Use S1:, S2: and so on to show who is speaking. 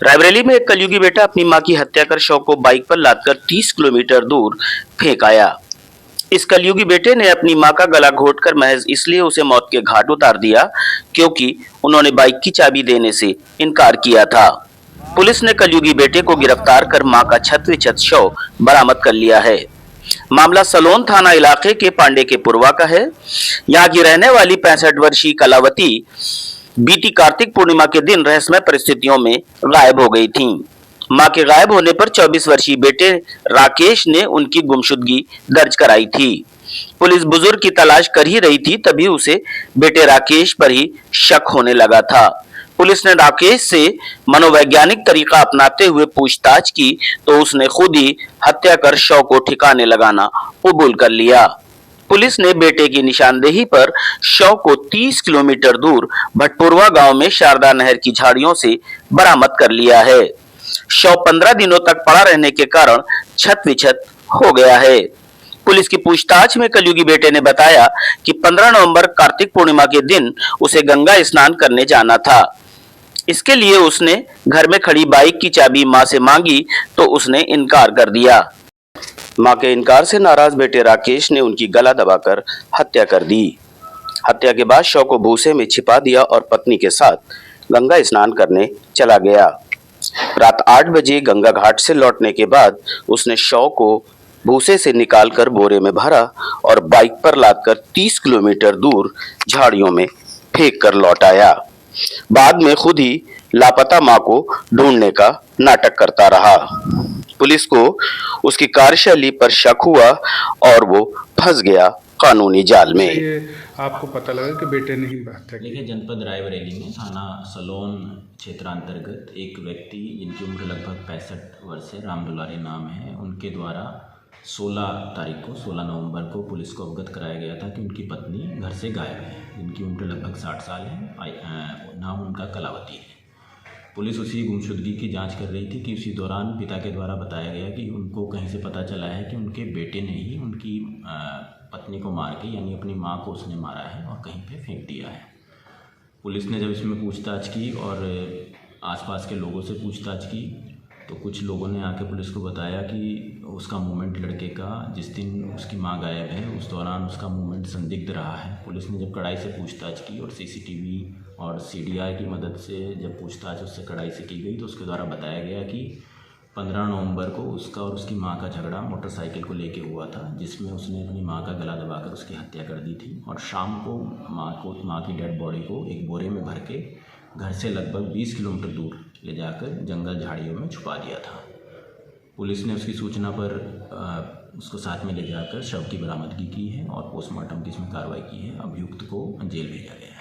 S1: रायबरेली में एक कलयुगी बेटा अपनी मां की हत्या कर शव को बाइक पर लादकर 30 किलोमीटर दूर फेंक आया। इस कलयुगी बेटे ने अपनी मां का गला घोटकर महज इसलिए उसे मौत के घाट उतार दिया क्योंकि उन्होंने बाइक की चाबी देने से इनकार किया था। पुलिस ने कलयुगी बेटे को गिरफ्तार कर मां का छत विछत शव बरामद कर लिया है। मामला सलोन थाना इलाके के पांडे के पुरवा का है। यहाँ की रहने वाली 65 वर्षीय कलावती बीती कार्तिक पूर्णिमा के दिन रहस्यमय परिस्थितियों में गायब हो गई थीं। मां के गायब होने पर 24 वर्षीय बेटे राकेश ने उनकी गुमशुदगी दर्ज कराई थी। पुलिस बुजुर्ग की तलाश कर ही रही थी, तभी उसे बेटे राकेश पर ही शक होने लगा था। पुलिस ने राकेश से मनोवैज्ञानिक तरीका अपनाते हुए पूछताछ की तो उसने खुद ही हत्या कर शव को ठिकाने लगाना कबूल कर लिया। पुलिस ने बेटे की निशानदेही पर शव को 30 किलोमीटर दूर भटपुरवा गांव में शारदा नहर की झाड़ियों से बरामद कर लिया है। शव 15 दिनों तक पड़ा रहने के कारण छत विछत हो गया है। पुलिस की पूछताछ में कलयुगी बेटे ने बताया कि 15 नवंबर कार्तिक पूर्णिमा के दिन उसे गंगा स्नान करने जाना था। इसके लिए उसने घर में खड़ी बाइक की चाबी मां से मांगी तो उसने इनकार कर दिया। मां के इनकार से नाराज बेटे राकेश ने उनकी गला दबाकर हत्या कर दी। हत्या के बाद शव को भूसे में छिपा दिया और पत्नी के साथ गंगा स्नान करने चला गया। रात 8 बजे गंगा घाट से लौटने के बाद उसने शव को भूसे से निकालकर बोरे में भरा और बाइक पर लादकर 30 किलोमीटर दूर झाड़ियों में फेंक कर लौट आया। बाद में खुद ही लापता मां को ढूंढने का नाटक करता रहा। पुलिस को उसकी कार्यशैली पर शक हुआ और वो फंस गया कानूनी जाल में।
S2: ये आपको पता लगा कि बेटे ने ही हत्या की?
S3: देखिए, जनपद रायबरेली में थाना सलोन क्षेत्रांतर्गत एक व्यक्ति जिनकी उम्र लगभग 65 वर्ष है, राम दुलारी नाम है, उनके द्वारा 16 नवंबर को पुलिस को अवगत कराया गया था कि उनकी पत्नी घर से गायब है, जिनकी उम्र लगभग 60 साल है। नाम उनका कलावती है। पुलिस उसी गुमशुदगी की जांच कर रही थी कि उसी दौरान पिता के द्वारा बताया गया कि उनको कहीं से पता चला है कि उनके बेटे ने ही उनकी पत्नी को मार के, यानी अपनी मां को उसने मारा है और कहीं पे फेंक दिया है। पुलिस ने जब इसमें पूछताछ की और आसपास के लोगों से पूछताछ की तो कुछ लोगों ने आके पुलिस को बताया कि उसका मूवमेंट, लड़के का जिस दिन उसकी मां गायब है उस दौरान उसका मूवमेंट संदिग्ध रहा है। पुलिस ने जब कड़ाई से पूछताछ की और सीसीटीवी और सीडीआर की मदद से जब पूछताछ उससे कड़ाई से की गई तो उसके द्वारा बताया गया कि 15 नवंबर को उसका और उसकी मां का झगड़ा मोटरसाइकिल को लेके हुआ था, जिसमें उसने अपनी मां का गला दबाकर उसकी हत्या कर दी थी और शाम को मां की डेड बॉडी को एक बोरे में भर के घर से लगभग 20 किलोमीटर दूर ले जाकर जंगल झाड़ियों में छुपा दिया था। पुलिस ने उसकी सूचना पर उसको साथ में ले जाकर शव की बरामदगी की है और पोस्टमार्टम की इसमें कार्रवाई की है। अभियुक्त को जेल भेजा गया है।